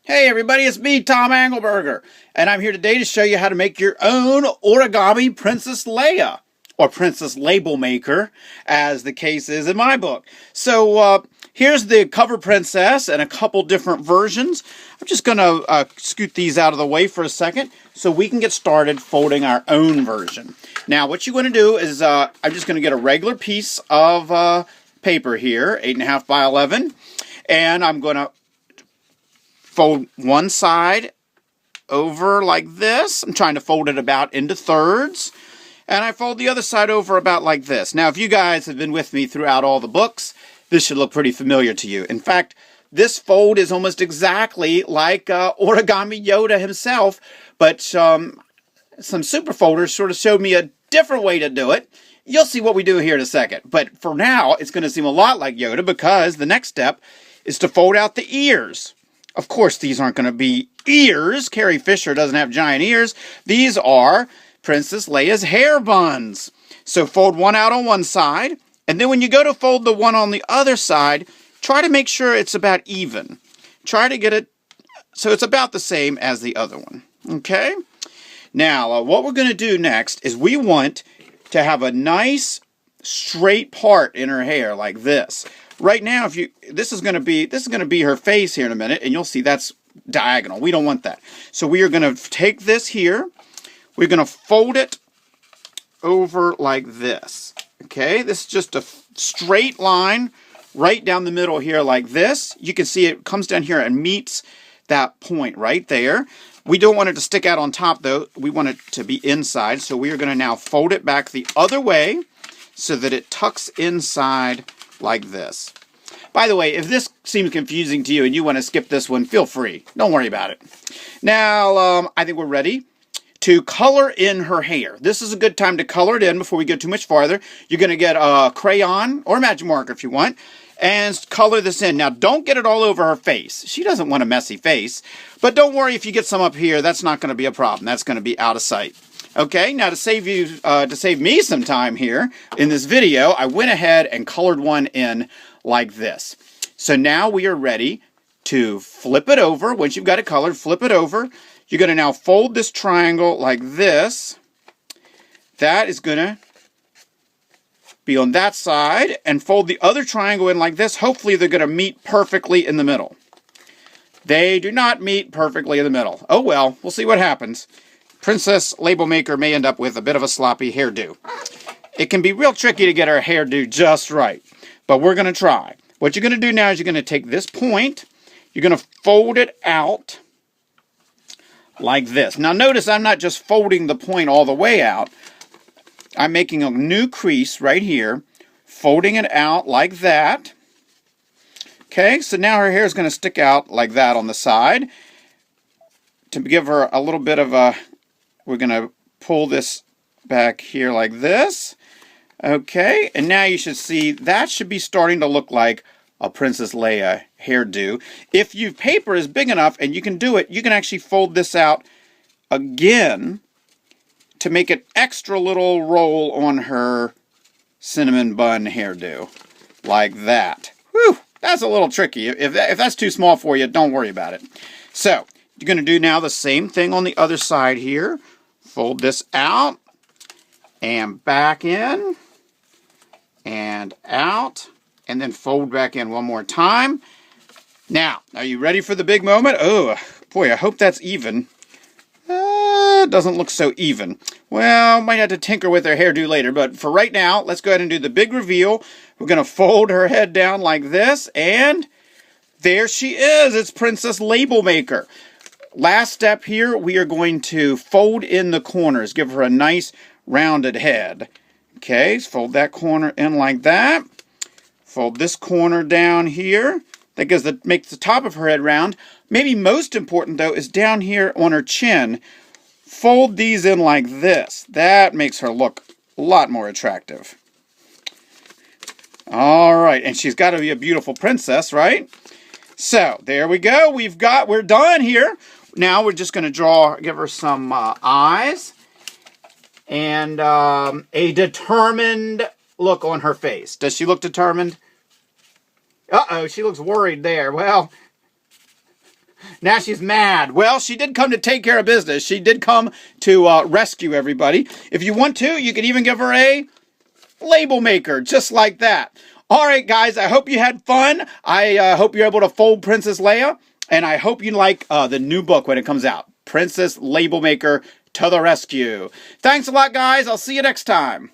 Hey everybody, it's me, Tom Angleberger, and I'm here today to show you how to make your own origami Princess Leia, or Princess Labelmaker, as the case is in my book. So here's the cover princess and a couple different versions. I'm just going to scoot these out of the way for a second so we can get started folding our own version. Now what you want to do is, I'm just going to get a regular piece of paper here, 8.5 by 11, and I'm going to fold one side over like this. I'm trying to fold it about into thirds. And I fold the other side over about like this. Now, if you guys have been with me throughout all the books, this should look pretty familiar to you. In fact, this fold is almost exactly like Origami Yoda himself, but some super folders sort of showed me a different way to do it. You'll see what we do here in a second. But for now, it's going to seem a lot like Yoda because the next step is to fold out the ears. Of course, these aren't going to be ears. Carrie Fisher doesn't have giant ears. These are Princess Leia's hair buns. So fold one out on one side, and then when you go to fold the one on the other side, try to make sure it's about even. Try to get it so it's about the same as the other one. Okay? Now, what we're going to do next is we want to have a nice straight part in her hair like this. Right now, this is going to be her face here in a minute, and you'll see that's diagonal. We don't want that. So we are going to take this here. We're going to fold it over like this. Okay, this is just a straight line right down the middle here like this. You can see it comes down here and meets that point right there. We don't want it to stick out on top, though. We want it to be inside. So we are going to now fold it back the other way so that it tucks inside like this. By the way, if this seems confusing to you and you want to skip this one, feel free. Don't worry about it. Now, I think we're ready to color in her hair. This is a good time to color it in before we go too much farther. You're going to get a crayon or a magic marker if you want and color this in. Now, don't get it all over her face. She doesn't want a messy face. But don't worry if you get some up here. That's not going to be a problem. That's going to be out of sight. Okay, now to save me some time here in this video, I went ahead and colored one in like this. So now we are ready to flip it over. Once you've got it colored, flip it over. You're going to now fold this triangle like this. That is going to be on that side, and fold the other triangle in like this. Hopefully they're going to meet perfectly in the middle. They do not meet perfectly in the middle. Oh well, we'll see what happens. Princess Labelmaker may end up with a bit of a sloppy hairdo. It can be real tricky to get her hairdo just right, but we're going to try. What you're going to do now is you're going to take this point, you're going to fold it out like this. Now notice I'm not just folding the point all the way out. I'm making a new crease right here, folding it out like that. Okay, so now her hair is going to stick out like that on the side. To give her a little bit of a... We're going to pull this back here like this. Okay, and now you should see that should be starting to look like a Princess Leia hairdo. If your paper is big enough and you can do it, you can actually fold this out again to make an extra little roll on her cinnamon bun hairdo. Like that. Whew, that's a little tricky. If that's too small for you, don't worry about it. So, you're going to do now the same thing on the other side here. Fold this out and back in and out and then fold back in one more time. Now, are you ready for the big moment? Oh, boy, I hope that's even. It doesn't look so even. Well, might have to tinker with her hairdo later, but for right now, let's go ahead and do the big reveal. We're going to fold her head down like this, and there she is. It's Princess Labelmaker. Last step here, we are going to fold in the corners, give her a nice rounded head. Okay, fold that corner in like that. Fold this corner down here. That makes the top of her head round. Maybe most important, though, is down here on her chin. Fold these in like this. That makes her look a lot more attractive. All right, and she's got to be a beautiful princess, right? So, there we go. We're done here. Now we're just going to give her some eyes and a determined look on her face. Does she look determined? Uh-oh, she looks worried there. Well, Now she's mad. Well, she did come to take care of business. She did come to rescue everybody. If you want to, you can even give her a label maker, just like that. All right, guys, I hope you had fun. I hope you're able to fold Princess Leia, and I hope you like the new book when it comes out. Princess Label Maker to the rescue. Thanks a lot, guys. I'll see you next time.